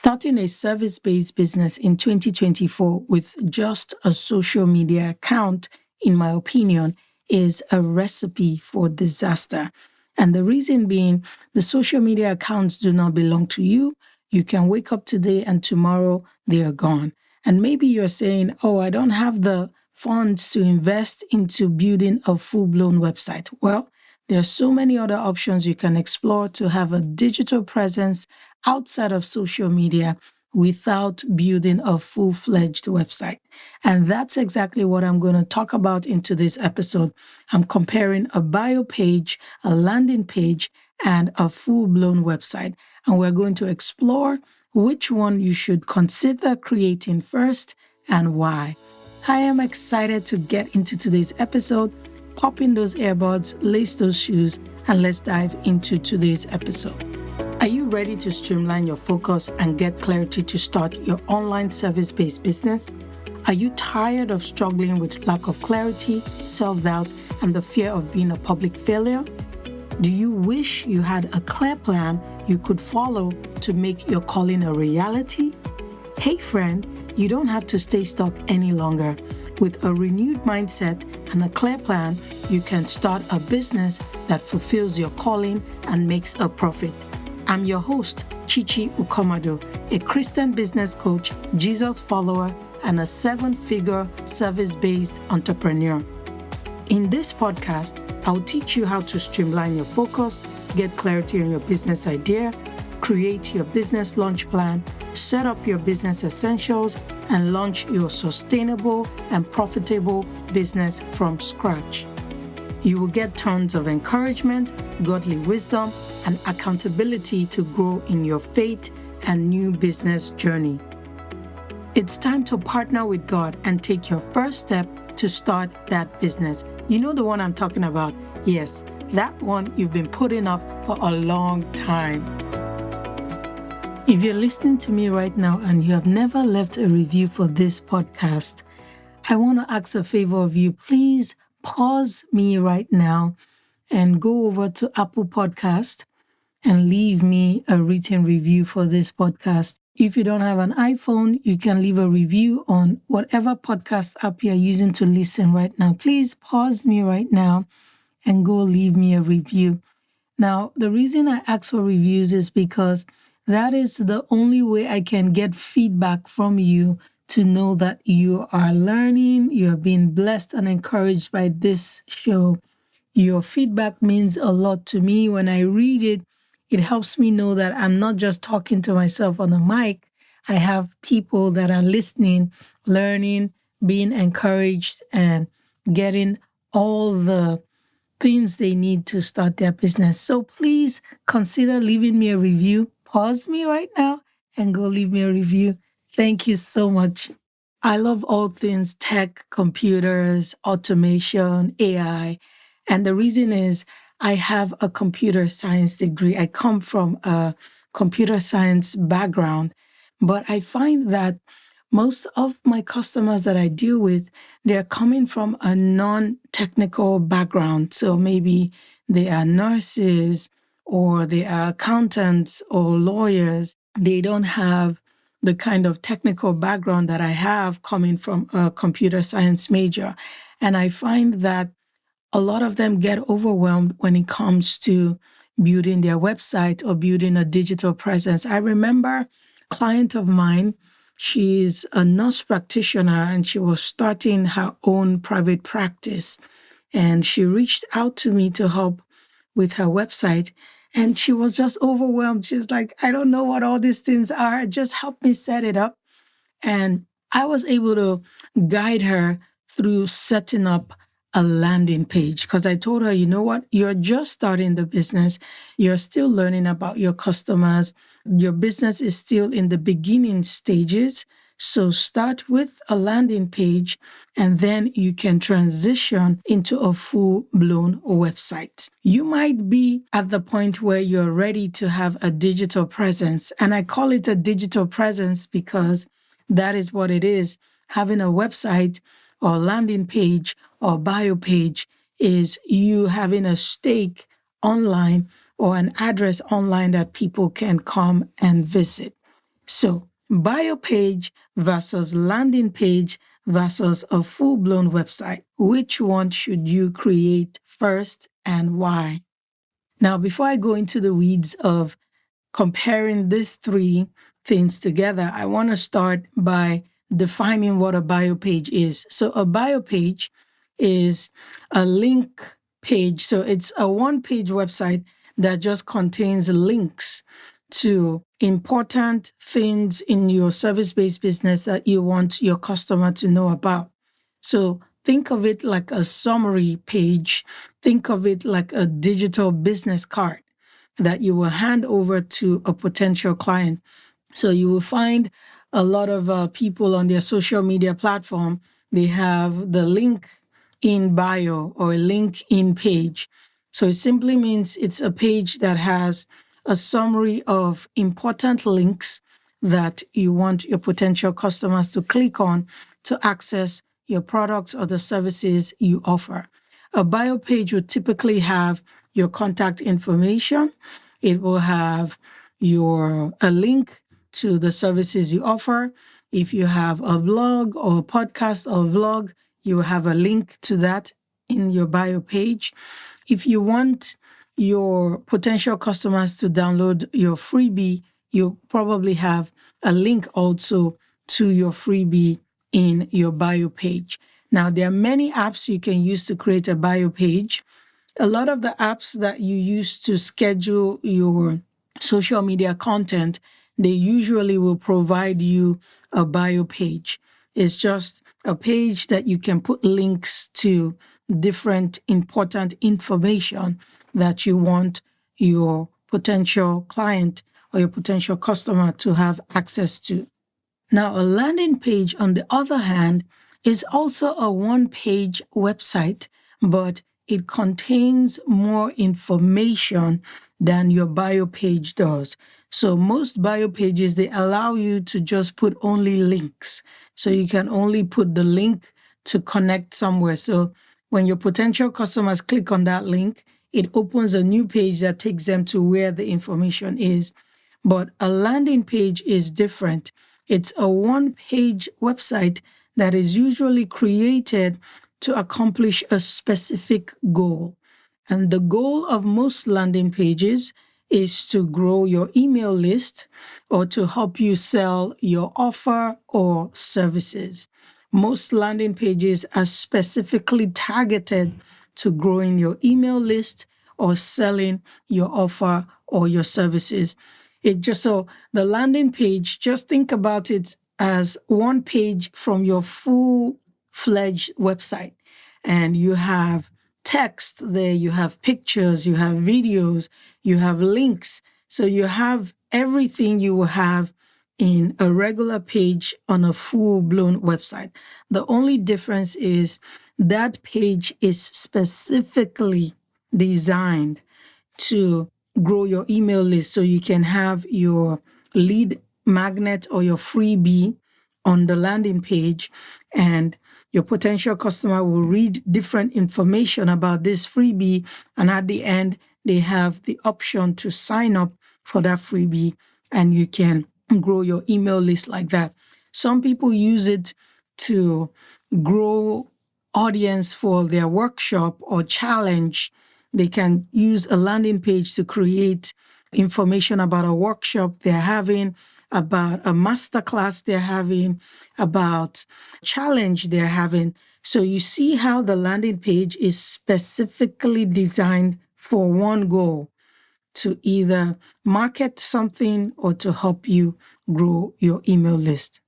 Starting a service-based business in 2024 with just a social media account, in my opinion, is a recipe for disaster. And the reason being, the social media accounts do not belong to you. You can wake up today and tomorrow they are gone. And maybe you're saying, oh, I don't have the funds to invest into building a full-blown website. Well, there are so many other options you can explore to have a digital presence outside of social media without building a full-fledged website. And that's exactly what I'm going to talk about in today's episode. I'm comparing a bio page, a landing page, and a full-blown website. And we're going to explore which one you should consider creating first and why. I am excited to get into today's episode. Pop in those earbuds, lace those shoes, and let's dive into today's episode. Are you ready to streamline your focus and get clarity to start your online service-based business? Are you tired of struggling with lack of clarity, self-doubt, and the fear of being a public failure? Do you wish you had a clear plan you could follow to make your calling a reality? Hey friend, you don't have to stay stuck any longer. With a renewed mindset and a clear plan, you can start a business that fulfills your calling and makes a profit. I'm your host, Chichi Ukomado, a Christian business coach, Jesus follower, and a 7-figure service-based entrepreneur. In this podcast, I'll teach you how to streamline your focus, get clarity on your business idea, create your business launch plan, set up your business essentials, and launch your sustainable and profitable business from scratch. You will get tons of encouragement, godly wisdom, and accountability to grow in your faith and new business journey. It's time to partner with God and take your first step to start that business. You know the one I'm talking about? Yes, that one you've been putting off for a long time. If you're listening to me right now and you have never left a review for this podcast, I want to ask a favor of you. Please pause me right now and go over to Apple Podcast and leave me a written review for this podcast. If you don't have an iPhone, you can leave a review on whatever podcast app you're using to listen right now. Please pause me right now and go leave me a review. Now, the reason I ask for reviews is because that is the only way I can get feedback from you to know that you are learning, you are being blessed and encouraged by this show. Your feedback means a lot to me. When I read it, it helps me know that I'm not just talking to myself on the mic. I have people that are listening, learning, being encouraged, and getting all the things they need to start their business. So please consider leaving me a review. Pause me right now and go leave me a review. Thank you so much. I love all things tech, computers, automation, AI. And the reason is I have a computer science degree. I come from a computer science background, but I find that most of my customers that I deal with, they're coming from a non-technical background. So maybe they are nurses or they are accountants or lawyers. They don't have the kind of technical background that I have coming from a computer science major. And I find that a lot of them get overwhelmed when it comes to building their website or building a digital presence. I remember a client of mine, she's a nurse practitioner and she was starting her own private practice. And she reached out to me to help with her website. And she was just overwhelmed. She's like, I don't know what all these things are. Just help me set it up. And I was able to guide her through setting up a landing page because I told her, you know what, you're just starting the business. You're still learning about your customers. Your business is still in the beginning stages. So start with a landing page and then you can transition into a full-blown website. You might be at the point where you're ready to have a digital presence. And I call it a digital presence because that is what it is. Having a website or landing page or bio page is you having a stake online or an address online that people can come and visit. So, bio page versus landing page versus a full-blown website. Which one should you create first and why? Now, before I go into the weeds of comparing these three things together, I want to start by defining what a bio page is. So a bio page is a link page. So it's a one-page website that just contains links to important things in your service-based business that you want your customer to know about. So think of it like a summary page. Think of it like a digital business card that you will hand over to a potential client. So you will find a lot of people on their social media platform, they have the link in bio or a link in page. So it simply means it's a page that has a summary of important links that you want your potential customers to click on to access your products or the services you offer. A bio page would typically have your contact information. It will have a link to the services you offer. If you have a blog or a podcast or vlog, you will have a link to that in your bio page. If you want your potential customers to download your freebie, you probably have a link also to your freebie in your bio page. Now, there are many apps you can use to create a bio page. A lot of the apps that you use to schedule your social media content, they usually will provide you a bio page. It's just a page that you can put links to different important information that you want your potential client or your potential customer to have access to. Now, a landing page, on the other hand, is also a one-page website, but it contains more information than your bio page does. So most bio pages, they allow you to just put only links. So you can only put the link to connect somewhere. So when your potential customers click on that link, it opens a new page that takes them to where the information is. But a landing page is different. It's a one-page website that is usually created to accomplish a specific goal. And the goal of most landing pages is to grow your email list or to help you sell your offer or services. Most landing pages are specifically targeted to growing your email list or selling your offer or your services. So the landing page, just think about it as one page from your full-fledged website. And you have text there, you have pictures, you have videos, you have links. So you have everything you will have in a regular page on a full-blown website. The only difference is that page is specifically designed to grow your email list so you can have your lead magnet or your freebie on the landing page, and your potential customer will read different information about this freebie, and at the end, they have the option to sign up for that freebie, and you can grow your email list like that. Some people use it to grow audience for their workshop or challenge. They can use a landing page to create information about a workshop they're having, about a masterclass they're having, about challenge they're having. So you see how the landing page is specifically designed for one goal, to either market something or to help you grow your email list.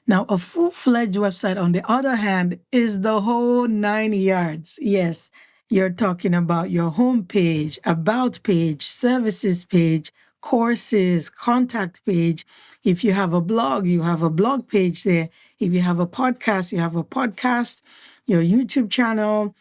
Now, a full-fledged website, on the other hand, is the whole 9 yards. Yes, you're talking about your home page, about page, services page, courses, contact page. If you have a blog, you have a blog page there. If you have a podcast, you have a podcast, your YouTube channel.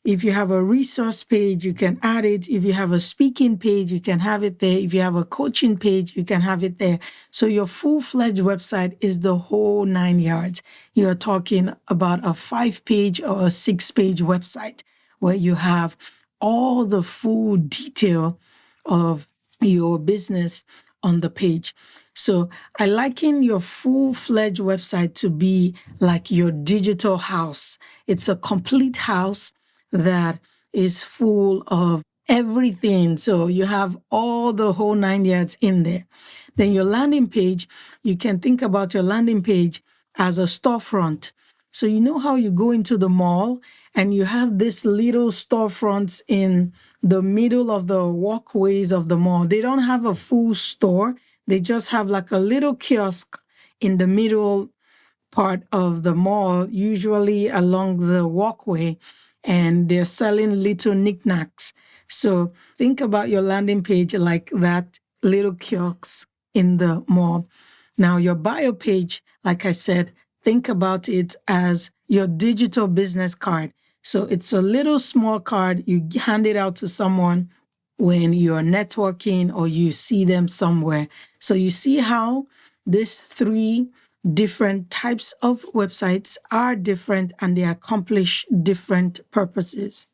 If you have a resource page, you can add it. If you have a speaking page, you can have it there. If you have a coaching page, you can have it there. So your full-fledged website is the whole 9 yards. You are talking about a 5-page or a 6-page website where you have all the full detail of your business on the page. So I liken your full-fledged website to be like your digital house. It's a complete house that is full of everything. So you have all the whole 9 yards in there. Then your landing page, you can think about your landing page as a storefront. So you know how you go into the mall and you have this little storefronts in the middle of the walkways of the mall. They don't have a full store. They just have like a little kiosk in the middle part of the mall, usually along the walkway, and they're selling little knickknacks. So think about your landing page like that little kiosk in the mall. Now, your bio page, like I said, think about it as your digital business card. So it's a little small card. You hand it out to someone when you're networking or you see them somewhere. So you see how these three different types of websites are different and they accomplish different purposes.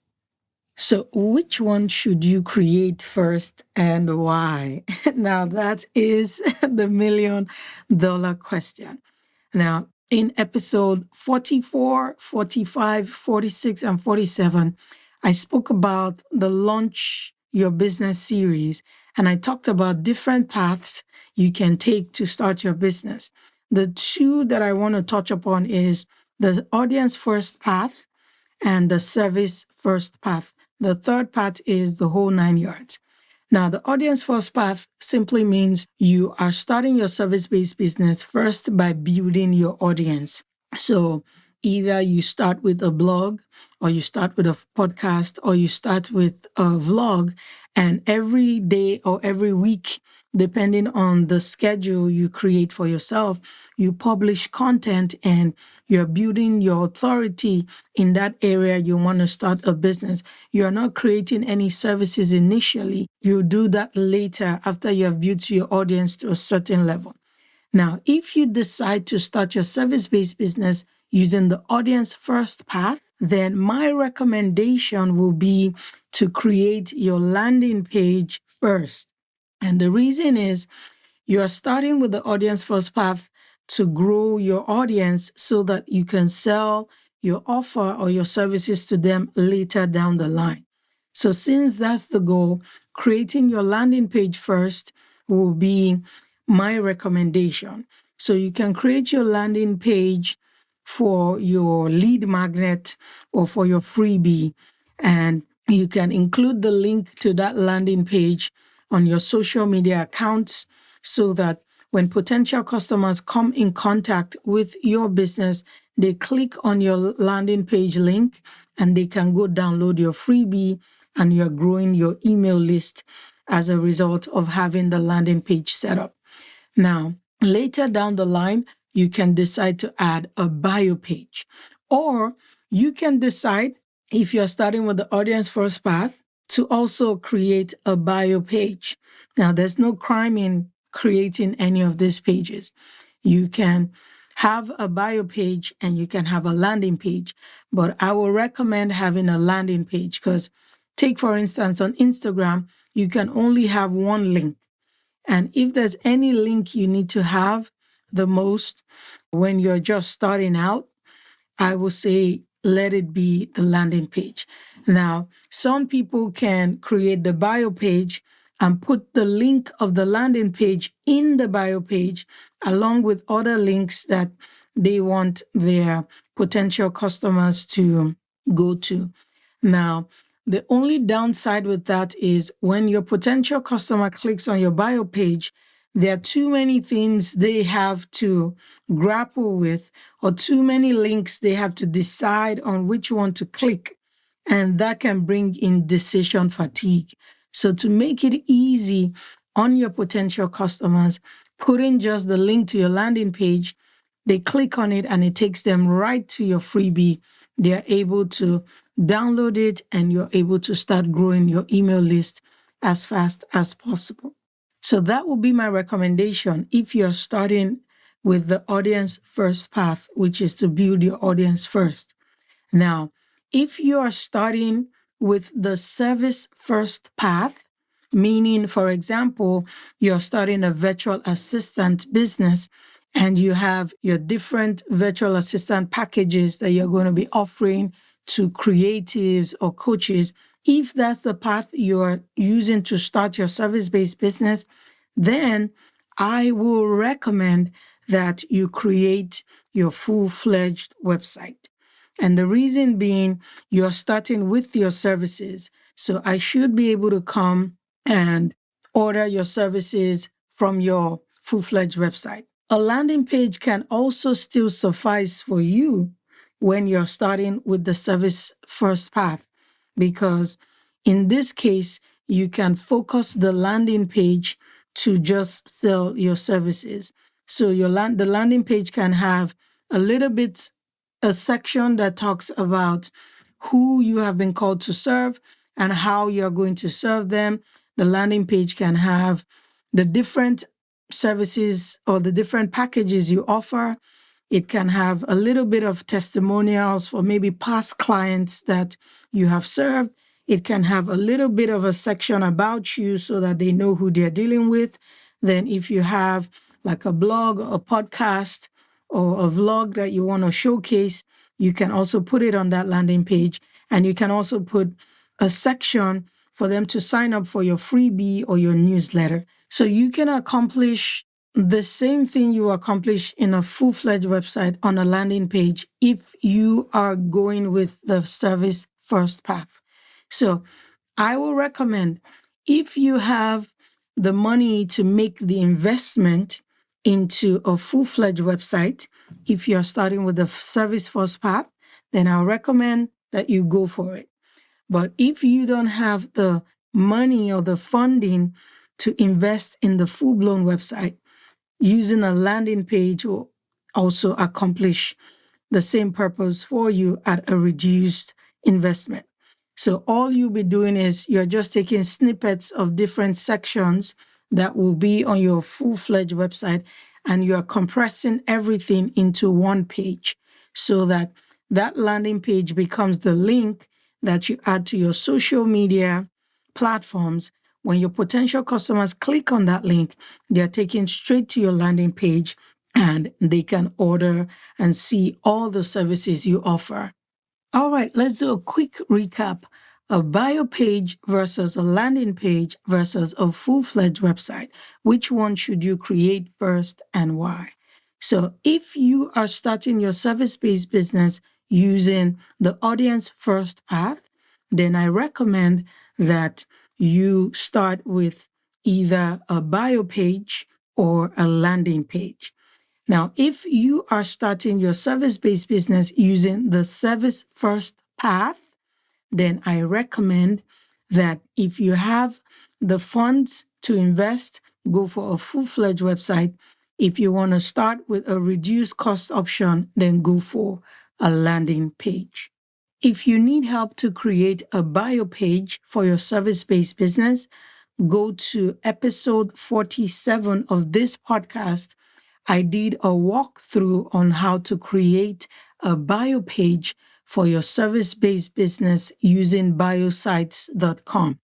So which one should you create first and why? Now that is the $1,000,000 question. Now, in episode 44, 45, 46, and 47, I spoke about the Launch Your Business series, and I talked about different paths you can take to start your business. The two that I want to touch upon is the audience first path and the service first path. The third path is the whole 9 yards. Now, the audience first path simply means you are starting your service-based business first by building your audience. So either you start with a blog or you start with a podcast or you start with a vlog, and every day or every week, depending on the schedule you create for yourself, you publish content and you're building your authority in that area you want to start a business. You're not creating any services initially. You do that later after you have built your audience to a certain level. Now, if you decide to start your service-based business using the audience first path, then my recommendation will be to create your landing page first. And the reason is you are starting with the audience first path to grow your audience so that you can sell your offer or your services to them later down the line. So since that's the goal, creating your landing page first will be my recommendation. So you can create your landing page for your lead magnet or for your freebie, and you can include the link to that landing page on your social media accounts so that when potential customers come in contact with your business, they click on your landing page link and they can go download your freebie, and you're growing your email list as a result of having the landing page set up. Now, later down the line, you can decide to add a bio page, or you can decide, if you're starting with the audience first path, to also create a bio page. Now, there's no crime in creating any of these pages. You can have a bio page and you can have a landing page, but I will recommend having a landing page because, take for instance, on Instagram, you can only have one link. And if there's any link you need to have the most when you're just starting out, I will say let it be the landing page. Now, some people can create the bio page and put the link of the landing page in the bio page along with other links that they want their potential customers to go to. Now, the only downside with that is when your potential customer clicks on your bio page, there are too many things they have to grapple with or too many links they have to decide on which one to click. And that can bring in decision fatigue. So to make it easy on your potential customers, put in just the link to your landing page. They click on it and it takes them right to your freebie. They're able to download it and you're able to start growing your email list as fast as possible. So that would be my recommendation if you're starting with the audience first path, which is to build your audience first. Now, if you are starting with the service first path, Meaning, for example, you're starting a virtual assistant business and you have your different virtual assistant packages that you're going to be offering to creatives or coaches. If that's the path you're using to start your service-based business, then I will recommend that you create your full-fledged website. And the reason being, you're starting with your services. So I should be able to come and order your services from your full-fledged website. A landing page can also still suffice for you when you're starting with the service first path, because in this case, you can focus the landing page to just sell your services. So the landing page can have a section that talks about who you have been called to serve and how you're going to serve them. The landing page can have the different services or the different packages you offer. It can have a little bit of testimonials for maybe past clients that you have served. It can have a little bit of a section about you so that they know who they're dealing with. Then if you have like a blog, a podcast, or a vlog that you want to showcase, you can also put it on that landing page. And you can also put a section for them to sign up for your freebie or your newsletter. So you can accomplish the same thing you accomplish in a full-fledged website on a landing page if you are going with the service first path. So I will recommend, if you have the money to make the investment into a full-fledged website, if you're starting with the service first path, then I'll recommend that you go for it. But if you don't have the money or the funding to invest in the full-blown website, using a landing page will also accomplish the same purpose for you at a reduced investment. So all you'll be doing is you're just taking snippets of different sections that will be on your full-fledged website, and you're compressing everything into one page so that that landing page becomes the link that you add to your social media platforms. When your potential customers click on that link, they're taken straight to your landing page and they can order and see all the services you offer. All right, let's do a quick recap. A bio page versus a landing page versus a full-fledged website. Which one should you create first and why? So if you are starting your service-based business using the audience first path, then I recommend that you start with either a bio page or a landing page. Now, if you are starting your service-based business using the service first path, then I recommend that if you have the funds to invest, go for a full-fledged website. If you want to start with a reduced cost option, then go for a landing page. If you need help to create a bio page for your service-based business, go to episode 47 of this podcast. I did a walkthrough on how to create a bio page for your service-based business using biosites.com.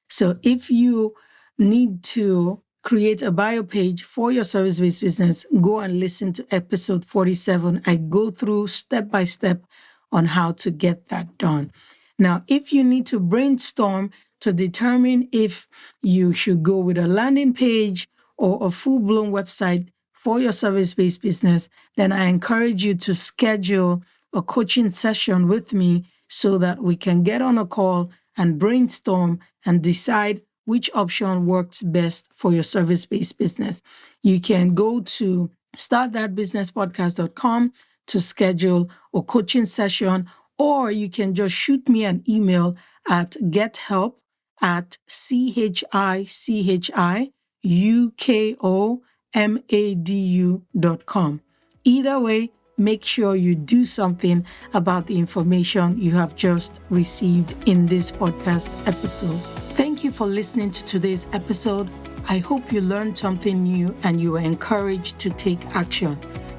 So if you need to create a bio page for your service-based business, go and listen to episode 47. I go through step by step on how to get that done. Now, if you need to brainstorm to determine if you should go with a landing page or a full-blown website for your service-based business, then I encourage you to schedule a coaching session with me so that we can get on a call and brainstorm and decide which option works best for your service-based business. You can go to startthatbusinesspodcast.com to schedule a coaching session, or you can just shoot me an email at gethelp@chihiukomadu.com. Either way, make sure you do something about the information you have just received in this podcast episode. Thank you for listening to today's episode. I hope you learned something new and you were encouraged to take action.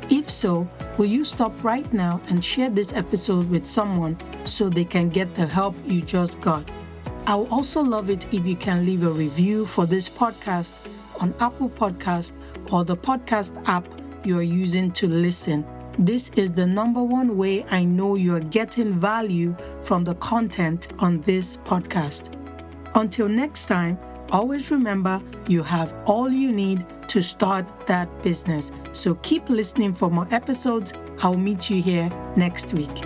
If so, will you stop right now and share this episode with someone so they can get the help you just got? I would also love it if you can leave a review for this podcast on Apple Podcast or the podcast app you're using to listen. This is the number one way I know you're getting value from the content on this podcast. Until next time, always remember you have all you need to start that business. So keep listening for more episodes. I'll meet you here next week.